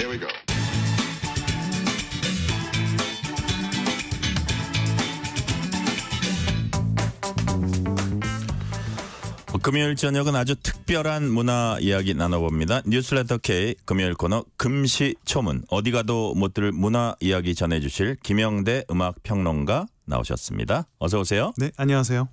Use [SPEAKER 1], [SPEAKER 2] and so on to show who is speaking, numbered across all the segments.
[SPEAKER 1] Here we go.
[SPEAKER 2] 금요일 저녁은 아주 특별한 문화 이야기 나눠봅니다. 뉴스레터 K 금요일 코너 금시초문, 어디 가도 못 들을 문화 이야기 전해주실 김영대 음악평론가 나오셨습니다. 어서 오세요.
[SPEAKER 3] 네, 안녕하세요.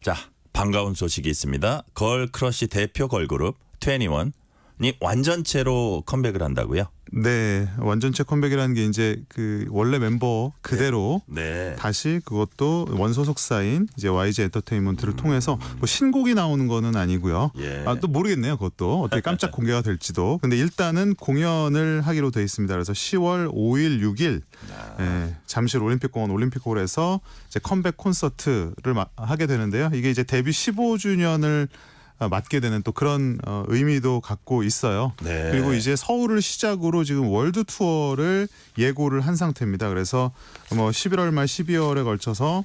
[SPEAKER 2] 자, 반가운 소식이 있습니다. 걸크러쉬 대표 걸그룹 21이 완전체로 컴백을 한다고요?
[SPEAKER 3] 네, 완전체 컴백이라는 게 이제 그 원래 멤버 그대로
[SPEAKER 2] 네.
[SPEAKER 3] 다시 그것도 원소속사인 이제 YG 엔터테인먼트를 통해서 뭐 신곡이 나오는 거는 아니고요.
[SPEAKER 2] 예.
[SPEAKER 3] 또 모르겠네요. 그것도 어떻게 깜짝 공개가 될지도. 근데 일단은 공연을 하기로 돼 있습니다. 그래서 10월 5일, 6일 잠실 올림픽공원 올림픽홀에서 이제 컴백 콘서트를 하게 되는데요. 이게 이제 데뷔 15주년을 맞게 되는 또 그런 의미도 갖고 있어요.
[SPEAKER 2] 네.
[SPEAKER 3] 그리고 이제 서울을 시작으로 지금 월드 투어를 예고를 한 상태입니다. 그래서 뭐 11월 말 12월에 걸쳐서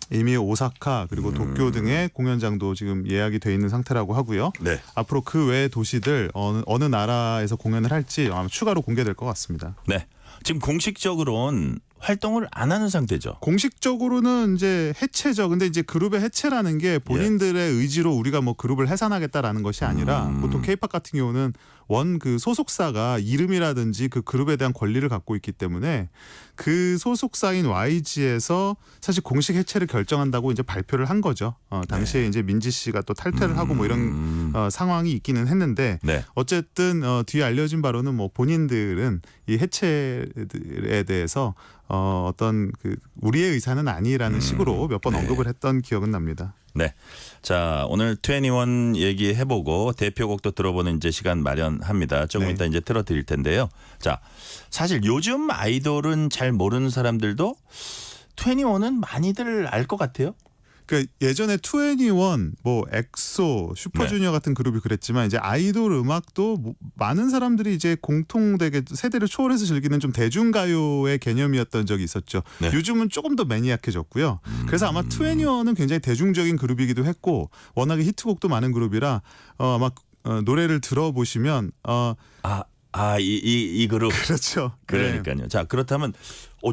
[SPEAKER 3] 이미 오사카 그리고 도쿄 등의 공연장도 지금 예약이 돼 있는 상태라고 하고요.
[SPEAKER 2] 네.
[SPEAKER 3] 앞으로 그 외의 도시들 어느 나라에서 공연을 할지 아마 추가로 공개될 것 같습니다.
[SPEAKER 2] 네. 지금 공식적으로는 활동을 안 하는 상태죠.
[SPEAKER 3] 공식적으로는 이제 해체죠. 근데 이제 그룹의 해체라는 게 본인들의 의지로 우리가 뭐 그룹을 해산하겠다라는 것이 아니라 보통 K-팝 같은 경우는 원 그 소속사가 이름이라든지 그 그룹에 대한 권리를 갖고 있기 때문에 그 소속사인 YG에서 사실 공식 해체를 결정한다고 이제 발표를 한 거죠. 당시에 이제 민지 씨가 또 탈퇴를 하고 뭐 이런 상황이 있기는 했는데
[SPEAKER 2] 네.
[SPEAKER 3] 어쨌든 뒤에 알려진 바로는 뭐 본인들은 이 해체에 대해서 어떤 그 우리의 의사는 아니라는 식으로 몇 번 언급을 했던 기억은 납니다.
[SPEAKER 2] 네. 자, 오늘 21 얘기해보고 대표곡도 들어보는 이제 시간 마련합니다. 조금
[SPEAKER 3] 네.
[SPEAKER 2] 이따 이제 틀어드릴 텐데요. 자, 사실 요즘 아이돌은 잘 모르는 사람들도 21은 많이들 알 것 같아요.
[SPEAKER 3] 그러니까 예전에 21, 뭐 엑소, 슈퍼주니어 같은 그룹이 그랬지만 이제 아이돌 음악도 많은 사람들이 이제 공통되게 세대를 초월해서 즐기는 좀 대중가요의 개념이었던 적이 있었죠.
[SPEAKER 2] 네.
[SPEAKER 3] 요즘은 조금 더 매니악해졌고요. 그래서 아마 21은 굉장히 대중적인 그룹이기도 했고 워낙에 히트곡도 많은 그룹이라 아마 노래를 들어보시면
[SPEAKER 2] 이 그룹.
[SPEAKER 3] 그렇죠.
[SPEAKER 2] 그러니까요.
[SPEAKER 3] 네.
[SPEAKER 2] 자, 그렇다면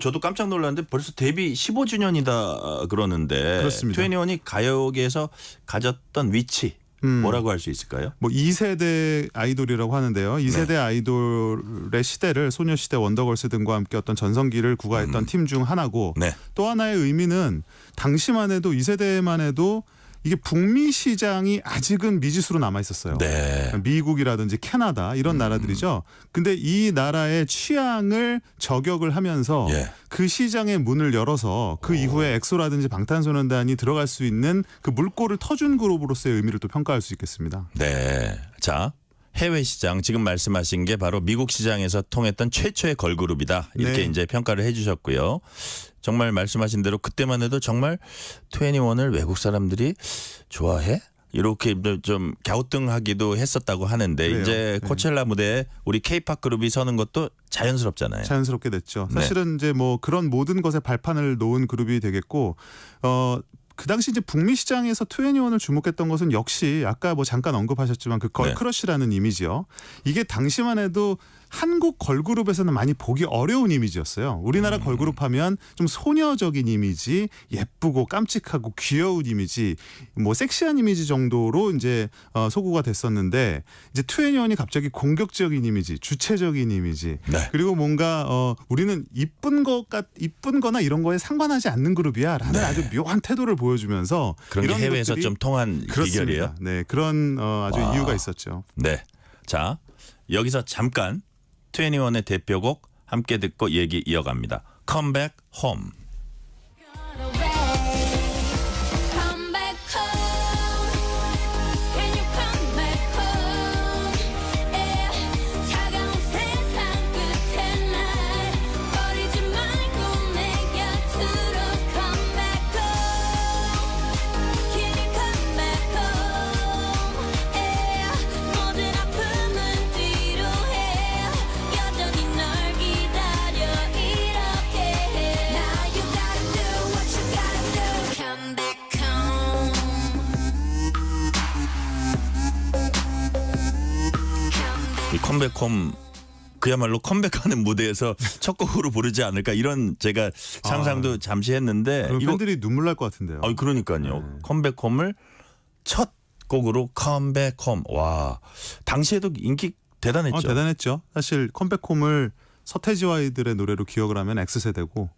[SPEAKER 2] 저도 깜짝 놀랐는데 벌써 데뷔 15주년이다 그러는데
[SPEAKER 3] 그렇습니다.
[SPEAKER 2] 21이 가요계에서 가졌던 위치 뭐라고 할 수 있을까요?
[SPEAKER 3] 뭐 2세대 아이돌이라고 하는데요. 2세대 아이돌의 시대를 소녀시대, 원더걸스 등과 함께 어떤 전성기를 구가했던 팀 중 하나고
[SPEAKER 2] 네.
[SPEAKER 3] 또 하나의 의미는 당시만 해도 2세대만 해도 이게 북미 시장이 아직은 미지수로 남아 있었어요.
[SPEAKER 2] 네.
[SPEAKER 3] 미국이라든지 캐나다 이런 나라들이죠. 근데 이 나라의 취향을 저격을 하면서
[SPEAKER 2] 예.
[SPEAKER 3] 그 시장의 문을 열어서 그 이후에 엑소라든지 방탄소년단이 들어갈 수 있는 그 물꼬를 터준 그룹으로서의 의미를 또 평가할 수 있겠습니다.
[SPEAKER 2] 네. 자, 해외 시장 지금 말씀하신 게 바로 미국 시장에서 통했던 최초의 걸그룹이다. 이렇게
[SPEAKER 3] 네.
[SPEAKER 2] 이제 평가를 해 주셨고요. 정말 말씀하신 대로 그때만 해도 정말 21을 외국 사람들이 좋아해? 이렇게 좀 갸우뚱하기도 했었다고 하는데
[SPEAKER 3] 그래요.
[SPEAKER 2] 이제
[SPEAKER 3] 네.
[SPEAKER 2] 코첼라 무대에 우리 K-팝 그룹이 서는 것도 자연스럽잖아요.
[SPEAKER 3] 자연스럽게 됐죠.
[SPEAKER 2] 네.
[SPEAKER 3] 사실은 이제 뭐 그런 모든 것에 발판을 놓은 그룹이 되겠고 그 당시 이제 북미 시장에서 21을 주목했던 것은 역시 아까 뭐 잠깐 언급하셨지만 그 걸크러쉬라는 이미지요. 이게 당시만 해도 한국 걸그룹에서는 많이 보기 어려운 이미지였어요. 우리나라 걸그룹 하면 좀 소녀적인 이미지, 예쁘고 깜찍하고 귀여운 이미지, 뭐 섹시한 이미지 정도로 이제 소구가 됐었는데 이제 21이 갑자기 공격적인 이미지, 주체적인 이미지,
[SPEAKER 2] 네.
[SPEAKER 3] 그리고 뭔가 우리는 이쁜거나 이런 거에 상관하지 않는 그룹이야라는 아주 묘한 태도를 보여주면서
[SPEAKER 2] 그런 게
[SPEAKER 3] 이런
[SPEAKER 2] 해외에서
[SPEAKER 3] 것들이
[SPEAKER 2] 좀 통한
[SPEAKER 3] 그렇습니다.
[SPEAKER 2] 비결이에요.
[SPEAKER 3] 네, 그런 아주
[SPEAKER 2] 와.
[SPEAKER 3] 이유가 있었죠.
[SPEAKER 2] 네. 자, 여기서 잠깐 21의 대표곡 함께 듣고 얘기 이어갑니다. Come Back Home.
[SPEAKER 4] Come back home. Can you come back home? Yeah. 차가운 세상 끝에 날 버리지 말고 내 곁으로 come back home. Can you come back home? Yeah. 모든 아픔은 뒤로 해. 여전히 널 기다려 이렇게 해. Now you gotta do what you gotta do. Come back home.
[SPEAKER 2] 이 컴백홈 그야말로 컴백하는 무대에서 첫 곡으로 부르지 않을까 이런 제가 상상도 잠시 했는데
[SPEAKER 3] 그럼
[SPEAKER 2] 이거
[SPEAKER 3] 팬들이 눈물 날 것 같은데요.
[SPEAKER 2] 그러니까요.
[SPEAKER 3] 네.
[SPEAKER 2] 컴백홈을 첫 곡으로 컴백홈. 와. 당시에도 인기 대단했죠.
[SPEAKER 3] 대단했죠. 사실 컴백홈을 서태지와 아이들의 노래로 기억을 하면 X세대고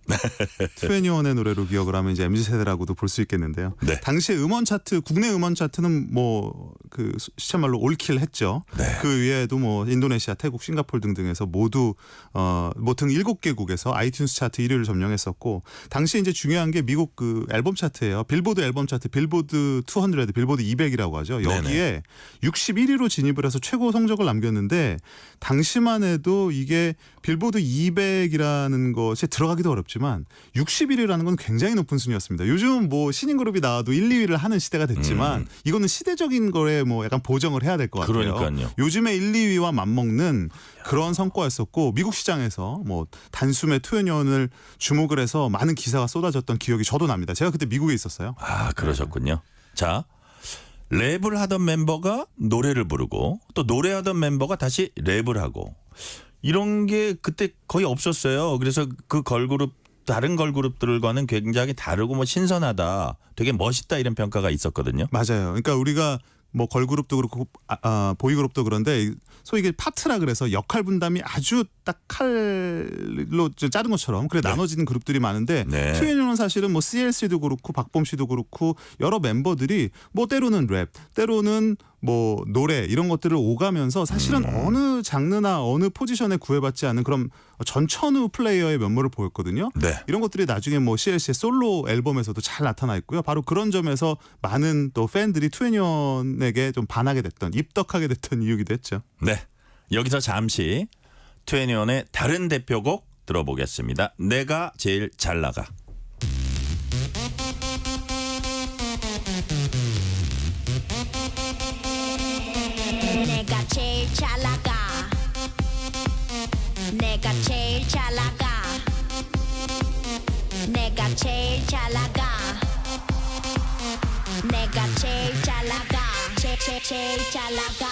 [SPEAKER 3] 투애니원의 노래로 기억을 하면 이제 MZ세대라고도 볼 수 있겠는데요.
[SPEAKER 2] 네.
[SPEAKER 3] 당시에 음원 차트, 국내 음원 차트는 뭐 그 시체말로 올킬 했죠.
[SPEAKER 2] 네.
[SPEAKER 3] 그 외에도 뭐 인도네시아, 태국, 싱가포르 등등에서 모두 뭐 등 7개국에서 아이튠스 차트 1위를 점령했었고 당시에 이제 중요한 게 미국 그 앨범 차트예요. 빌보드 앨범 차트, 빌보드 200, 빌보드 200이라고 하죠. 여기에
[SPEAKER 2] 네네.
[SPEAKER 3] 61위로 진입을 해서 최고 성적을 남겼는데 당시만 해도 이게 빌보드 200이라는 것이 들어가기도 어렵지만 61위라는 건 굉장히 높은 순위였습니다. 요즘 뭐 신인 그룹이 나와도 1, 2위를 하는 시대가 됐지만 이거는 시대적인 거에 뭐 약간 보정을 해야 될 것 같아요.
[SPEAKER 2] 그러니까요.
[SPEAKER 3] 요즘에 1, 2위와 맞먹는 그런 성과였었고 미국 시장에서 뭐 단숨에 투애니원을 주목을 해서 많은 기사가 쏟아졌던 기억이 저도 납니다. 제가 그때 미국에 있었어요.
[SPEAKER 2] 아, 그러셨군요. 자, 랩을 하던 멤버가 노래를 부르고 또 노래하던 멤버가 다시 랩을 하고 이런 게 그때 거의 없었어요. 그래서 그 걸그룹 다른 걸그룹들과는 굉장히 다르고 뭐 신선하다, 되게 멋있다 이런 평가가 있었거든요.
[SPEAKER 3] 맞아요. 그러니까 우리가 뭐 걸그룹도 그렇고 보이그룹도 그런데 소위 이게 파트라 그래서 역할 분담이 아주 딱 칼로 자른 것처럼 그래 나눠지는 그룹들이 많은데
[SPEAKER 2] 네.
[SPEAKER 3] 투애니원은 사실은 뭐 CLC도 그렇고 박범 씨도 그렇고 여러 멤버들이 뭐 때로는 랩, 때로는 뭐 노래 이런 것들을 오가면서 사실은 어느 장르나 어느 포지션에 구애받지 않는 그런 전천후 플레이어의 면모를 보였거든요.
[SPEAKER 2] 네.
[SPEAKER 3] 이런 것들이 나중에 뭐 CLC의 솔로 앨범에서도 잘 나타나 있고요. 바로 그런 점에서 많은 또 팬들이 투애니원에게 좀 반하게 됐던, 입덕하게 됐던 이유기도 했죠.
[SPEAKER 2] 네. 여기서 잠시 투애니원의 다른 대표곡 들어보겠습니다. 내가 제일 잘 나가.
[SPEAKER 4] 내가 제일 잘 나가 내가 제일 잘 나가 내가 제일 잘 나가 내가 제일 잘 나가 제일 잘 나가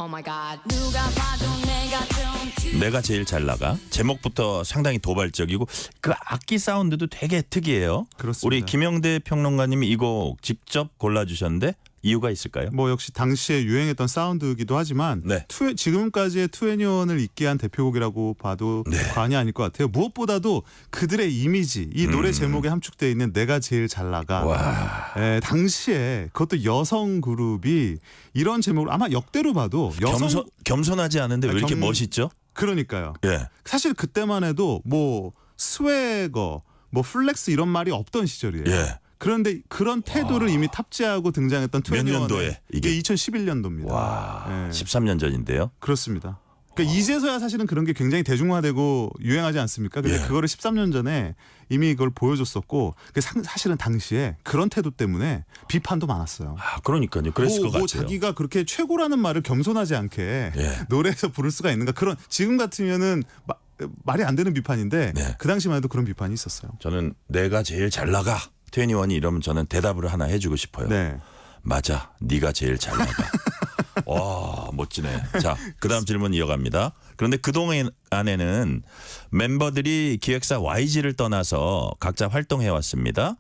[SPEAKER 4] Oh my god 누가 봐도 내가 좀
[SPEAKER 2] 내가 제일 잘 나가. 제목부터 상당히 도발적이고 그 악기 사운드도 되게 특이해요.
[SPEAKER 3] 그렇습니다.
[SPEAKER 2] 우리 김영대 평론가님이 이 곡 직접 골라주셨는데 이유가 있을까요?
[SPEAKER 3] 뭐 역시 당시에 유행했던 사운드이기도 하지만
[SPEAKER 2] 네.
[SPEAKER 3] 지금까지의 투애니원을 있게 한 대표곡이라고 봐도
[SPEAKER 2] 네.
[SPEAKER 3] 과언이 아닐 것 같아요. 무엇보다도 그들의 이미지, 이 노래 제목에 함축되어 있는 내가 제일 잘 나가.
[SPEAKER 2] 와.
[SPEAKER 3] 당시에 그것도 여성 그룹이 이런 제목을 아마 역대로 봐도 여성
[SPEAKER 2] 겸손하지 않은데 왜 이렇게 멋있죠?
[SPEAKER 3] 그러니까요.
[SPEAKER 2] 예.
[SPEAKER 3] 사실 그때만 해도 뭐 스웨거, 뭐 플렉스 이런 말이 없던 시절이에요.
[SPEAKER 2] 예.
[SPEAKER 3] 그런데 그런 태도를 이미 탑재하고 등장했던 투애니원의
[SPEAKER 2] 년도에 이게?
[SPEAKER 3] 이게 2011년도입니다.
[SPEAKER 2] 와.
[SPEAKER 3] 예.
[SPEAKER 2] 13년 전인데요.
[SPEAKER 3] 그렇습니다. 그러니까 이제서야 사실은 그런 게 굉장히 대중화되고 유행하지 않습니까? 근데
[SPEAKER 2] 예.
[SPEAKER 3] 그거를 13년 전에 이미 그걸 보여줬었고 사실은 당시에 그런 태도 때문에 비판도 많았어요.
[SPEAKER 2] 아, 그러니까요. 그랬을 것 같아요.
[SPEAKER 3] 자기가 그렇게 최고라는 말을 겸손하지 않게
[SPEAKER 2] 예.
[SPEAKER 3] 노래에서 부를 수가 있는가? 그런 지금 같으면은 말이 안 되는 비판인데
[SPEAKER 2] 네.
[SPEAKER 3] 그 당시만 해도 그런 비판이 있었어요.
[SPEAKER 2] 저는 내가 제일 잘 나가. 투애니원이 이러면 저는 대답을 하나 해주고 싶어요.
[SPEAKER 3] 네.
[SPEAKER 2] 맞아, 네가 제일 잘 나가. 와, 멋지네. 자, 그다음 질문 이어갑니다. 그런데 그동안 안에는 멤버들이 기획사 YG를 떠나서 각자 활동해 왔습니다.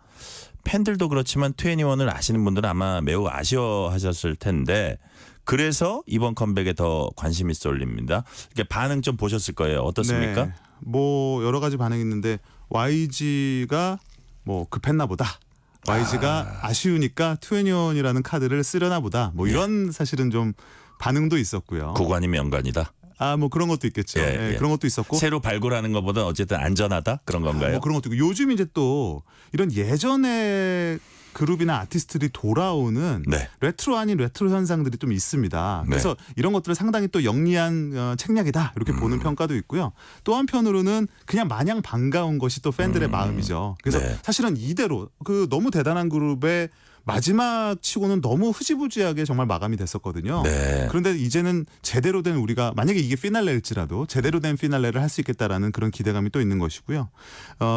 [SPEAKER 2] 팬들도 그렇지만 투애니원을 아시는 분들은 아마 매우 아쉬워하셨을 텐데 그래서 이번 컴백에 더 관심이 쏠립니다. 이렇게 반응 좀 보셨을 거예요. 어떻습니까?
[SPEAKER 3] 네. 뭐 여러 가지 반응이 있는데 YG가 뭐 급했나 보다. YG가 아쉬우니까 투애니원이라는 카드를 쓰려나 보다. 뭐 이런 사실은 좀 반응도 있었고요.
[SPEAKER 2] 구관이 명관이다.
[SPEAKER 3] 뭐 그런 것도 있겠죠.
[SPEAKER 2] 예,
[SPEAKER 3] 예,
[SPEAKER 2] 예.
[SPEAKER 3] 그런 것도 있었고.
[SPEAKER 2] 새로 발굴하는 것보다 어쨌든 안전하다 그런 건가요?
[SPEAKER 3] 뭐 그런 것도 있고 요즘 이제 또 이런 예전에 그룹이나 아티스트들이 돌아오는
[SPEAKER 2] 네.
[SPEAKER 3] 레트로 아닌 레트로 현상들이 좀 있습니다.
[SPEAKER 2] 네.
[SPEAKER 3] 그래서 이런 것들을 상당히 또 영리한 책략이다 이렇게 보는 평가도 있고요. 또 한편으로는 그냥 마냥 반가운 것이 또 팬들의 마음이죠. 그래서
[SPEAKER 2] 네.
[SPEAKER 3] 사실은 이대로 그 너무 대단한 그룹의 마지막 치고는 너무 흐지부지하게 정말 마감이 됐었거든요.
[SPEAKER 2] 네.
[SPEAKER 3] 그런데 이제는 제대로 된 우리가 만약에 이게 피날레일지라도 제대로 된 피날레를 할 수 있겠다라는 그런 기대감이 또 있는 것이고요.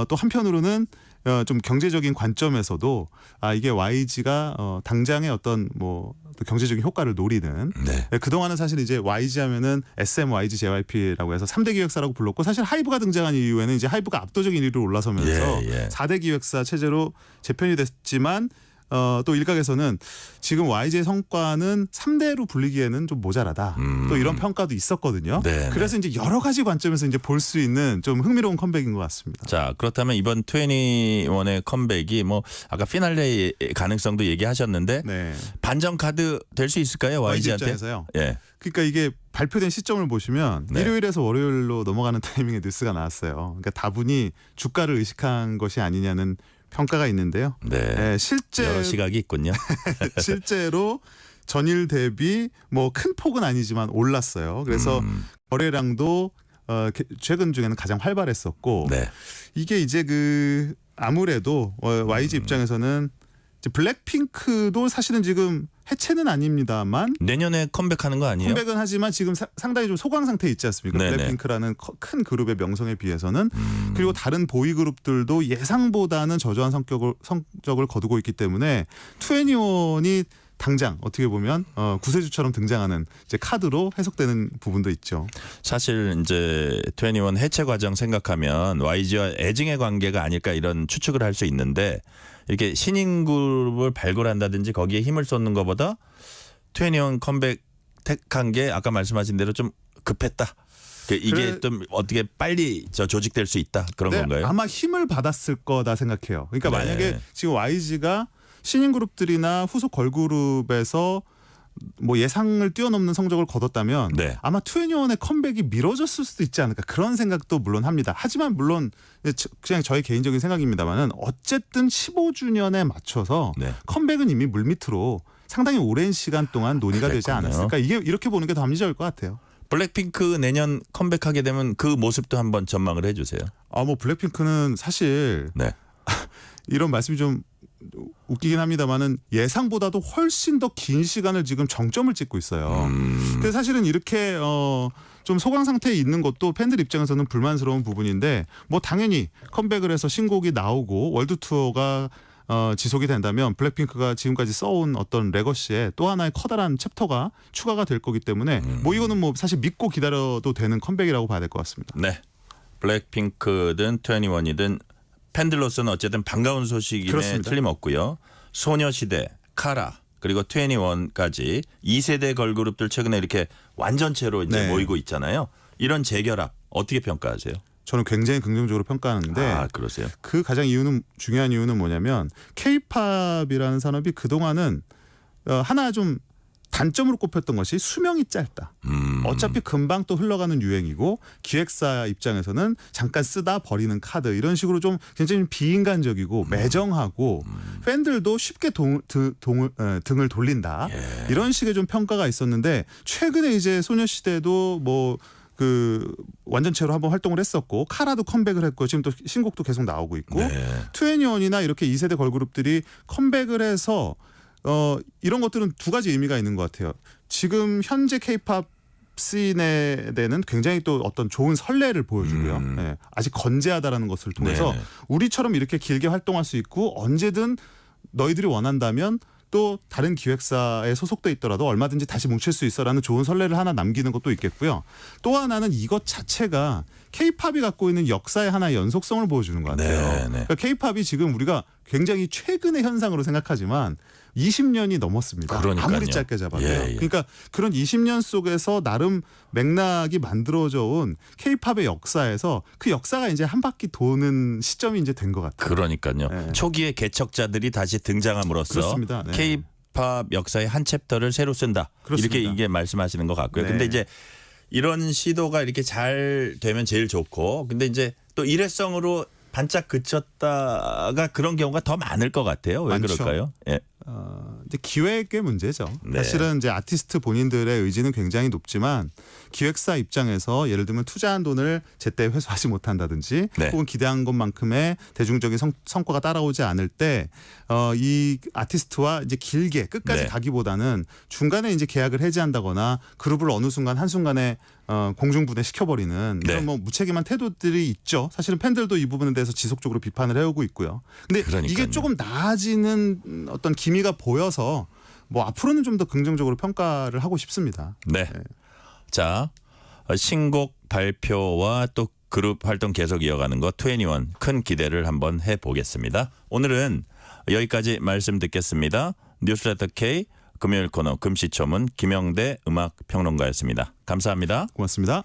[SPEAKER 3] 또 한편으로는 좀 경제적인 관점에서도 이게 YG가 당장의 어떤 뭐 경제적인 효과를 노리는
[SPEAKER 2] 네.
[SPEAKER 3] 그동안은 사실 이제 YG 하면은 SM, YG, JYP라고 해서 3대 기획사라고 불렀고 사실 하이브가 등장한 이후에는 이제 하이브가 압도적인 1위로 올라서면서
[SPEAKER 2] 예.
[SPEAKER 3] 4대 기획사 체제로 재편이 됐지만 또 일각에서는 지금 YG의 성과는 3대로 불리기에는 좀 모자라다. 또 이런 평가도 있었거든요.
[SPEAKER 2] 네,
[SPEAKER 3] 그래서 이제 여러 가지 관점에서 이제 볼 수 있는 좀 흥미로운 컴백인 것 같습니다.
[SPEAKER 2] 자, 그렇다면 이번 21의 컴백이 뭐 아까 피날레 가능성도 얘기하셨는데
[SPEAKER 3] 네.
[SPEAKER 2] 반전 카드 될 수 있을까요?
[SPEAKER 3] YG
[SPEAKER 2] YG한테?
[SPEAKER 3] 입장에서요.
[SPEAKER 2] 예.
[SPEAKER 3] 그러니까 이게 발표된 시점을 보시면
[SPEAKER 2] 네.
[SPEAKER 3] 일요일에서 월요일로 넘어가는 타이밍에 뉴스가 나왔어요. 그러니까 다분히 주가를 의식한 것이 아니냐는 평가가 있는데요.
[SPEAKER 2] 네.
[SPEAKER 3] 실제
[SPEAKER 2] 여러 시각이 있군요.
[SPEAKER 3] 실제로 전일 대비 뭐 큰 폭은 아니지만 올랐어요. 그래서 거래량도 최근 중에는 가장 활발했었고
[SPEAKER 2] 네.
[SPEAKER 3] 이게 이제 아무래도 YG 입장에서는 이제 블랙핑크도 사실은 지금 해체는 아닙니다만
[SPEAKER 2] 내년에 컴백하는 거 아니에요?
[SPEAKER 3] 컴백은 하지만 지금 상당히 좀 소강 상태에 있지 않습니까?
[SPEAKER 2] 네네.
[SPEAKER 3] 블랙핑크라는 큰 그룹의 명성에 비해서는 그리고 다른 보이 그룹들도 예상보다는 저조한 성적을 거두고 있기 때문에 2NE1이 당장 어떻게 보면 구세주처럼 등장하는 이제 카드로 해석되는 부분도 있죠.
[SPEAKER 2] 사실 이제 21 해체 과정 생각하면 YG와 애증의 관계가 아닐까 이런 추측을 할 수 있는데 이렇게 신인 그룹을 발굴한다든지 거기에 힘을 쏟는 것보다 21 컴백 택한 게 아까 말씀하신 대로 좀 급했다. 이게 좀 어떻게 빨리 조직될 수 있다 그런
[SPEAKER 3] 네,
[SPEAKER 2] 건가요?
[SPEAKER 3] 아마 힘을 받았을 거다 생각해요. 그러니까
[SPEAKER 2] 네.
[SPEAKER 3] 만약에 지금 YG가 신인 그룹들이나 후속 걸그룹에서 뭐 예상을 뛰어넘는 성적을 거뒀다면
[SPEAKER 2] 네.
[SPEAKER 3] 아마 2NE1의 컴백이 미뤄졌을 수도 있지 않을까 그런 생각도 물론 합니다. 하지만 물론 그냥 저의 개인적인 생각입니다만은 어쨌든 15주년에 맞춰서
[SPEAKER 2] 네.
[SPEAKER 3] 컴백은 이미 물밑으로 상당히 오랜 시간 동안 논의가 되지
[SPEAKER 2] 그랬군요.
[SPEAKER 3] 않았을까. 이게 이렇게 보는 게 더 합리적일 것 같아요.
[SPEAKER 2] 블랙핑크 내년 컴백하게 되면 그 모습도 한번 전망을 해주세요.
[SPEAKER 3] 뭐 블랙핑크는 사실
[SPEAKER 2] 네.
[SPEAKER 3] 이런 말씀이 좀 웃기긴 합니다만은 예상보다도 훨씬 더 긴 시간을 지금 정점을 찍고 있어요. 근데 사실은 이렇게 좀 소강 상태에 있는 것도 팬들 입장에서는 불만스러운 부분인데 뭐 당연히 컴백을 해서 신곡이 나오고 월드 투어가 지속이 된다면 블랙핑크가 지금까지 써온 어떤 레거시에 또 하나의 커다란 챕터가 추가가 될 거기 때문에 뭐 이거는 뭐 사실 믿고 기다려도 되는 컴백이라고 봐야 될 것 같습니다.
[SPEAKER 2] 네. 블랙핑크든 21이든 팬들로서는 어쨌든 반가운 소식임에
[SPEAKER 3] 그렇습니다.
[SPEAKER 2] 틀림없고요. 소녀시대, 카라 그리고 21까지 2세대 걸그룹들 최근에 이렇게 완전체로 이제
[SPEAKER 3] 네.
[SPEAKER 2] 모이고 있잖아요. 이런 재결합 어떻게 평가하세요?
[SPEAKER 3] 저는 굉장히 긍정적으로 평가하는데
[SPEAKER 2] 그러세요?
[SPEAKER 3] 그 가장 중요한 이유는 뭐냐면 K-팝이라는 산업이 그동안은 하나 좀 단점으로 꼽혔던 것이 수명이 짧다. 어차피 금방 또 흘러가는 유행이고 기획사 입장에서는 잠깐 쓰다 버리는 카드 이런 식으로 좀 굉장히 비인간적이고 매정하고 팬들도 쉽게 등을 돌린다. 이런 식의 좀 평가가 있었는데 최근에 이제 소녀시대도 완전체로 한번 활동을 했었고 카라도 컴백을 했고 지금 또 신곡도 계속 나오고 있고
[SPEAKER 2] 네.
[SPEAKER 3] 2NE1이나 이렇게 2세대 걸그룹들이 컴백을 해서 이런 것들은 두 가지 의미가 있는 것 같아요. 지금 현재 K-팝 씬에 대는 굉장히 또 어떤 좋은 선례를 보여주고요. 네, 아직 건재하다라는 것을 통해서
[SPEAKER 2] 네네.
[SPEAKER 3] 우리처럼 이렇게 길게 활동할 수 있고 언제든 너희들이 원한다면 또 다른 기획사에 소속돼 있더라도 얼마든지 다시 뭉칠 수 있어라는 좋은 선례를 하나 남기는 것도 있겠고요. 또 하나는 이것 자체가 K-팝이 갖고 있는 역사의 하나의 연속성을 보여주는 것 같아요.
[SPEAKER 2] 네.
[SPEAKER 3] 그러니까 K-팝이 지금 우리가 굉장히 최근의 현상으로 생각하지만 20년이 넘었습니다.
[SPEAKER 2] 그러니까요.
[SPEAKER 3] 아무리 짧게 잡아도요.
[SPEAKER 2] 예.
[SPEAKER 3] 그러니까 그런 20년 속에서 나름 맥락이 만들어져 온 K-팝의 역사에서 그 역사가 이제 한 바퀴 도는 시점이 이제 된 것 같아요.
[SPEAKER 2] 그러니까요.
[SPEAKER 3] 네.
[SPEAKER 2] 초기에 개척자들이 다시 등장함으로써
[SPEAKER 3] 그렇습니다. 네.
[SPEAKER 2] K-팝 역사의 한 챕터를 새로 쓴다.
[SPEAKER 3] 그렇습니다.
[SPEAKER 2] 이렇게 이게 말씀하시는 것 같고요.
[SPEAKER 3] 네.
[SPEAKER 2] 근데 이제 이런 시도가 이렇게 잘 되면 제일 좋고 근데 이제 또 일회성으로 반짝 그쳤다가 그런 경우가 더 많을 것 같아요. 왜
[SPEAKER 3] 많죠.
[SPEAKER 2] 그럴까요? 예.
[SPEAKER 3] 이제 기획의 문제죠.
[SPEAKER 2] 네.
[SPEAKER 3] 사실은 이제 아티스트 본인들의 의지는 굉장히 높지만 기획사 입장에서 예를 들면 투자한 돈을 제때 회수하지 못한다든지
[SPEAKER 2] 네.
[SPEAKER 3] 혹은 기대한 것만큼의 대중적인 성과가 따라오지 않을 때 이 아티스트와 이제 길게 끝까지
[SPEAKER 2] 네.
[SPEAKER 3] 가기보다는 중간에 이제 계약을 해지한다거나 그룹을 어느 순간 한순간에 공중분해 시켜버리는
[SPEAKER 2] 네.
[SPEAKER 3] 이런 뭐 무책임한 태도들이 있죠. 사실은 팬들도 이 부분에 대해서 지속적으로 비판을 해오고 있고요. 근데
[SPEAKER 2] 그러니까요.
[SPEAKER 3] 이게 조금 나아지는 어떤 기미가 보여서 뭐 앞으로는 좀 더 긍정적으로 평가를 하고 싶습니다.
[SPEAKER 2] 네. 자, 신곡 발표와 또 그룹 활동 계속 이어가는 거 21 큰 기대를 한번 해보겠습니다. 오늘은 여기까지 말씀 듣겠습니다. 뉴스레터 K 금요일 코너 금시초문 김영대 음악평론가였습니다. 감사합니다.
[SPEAKER 3] 고맙습니다.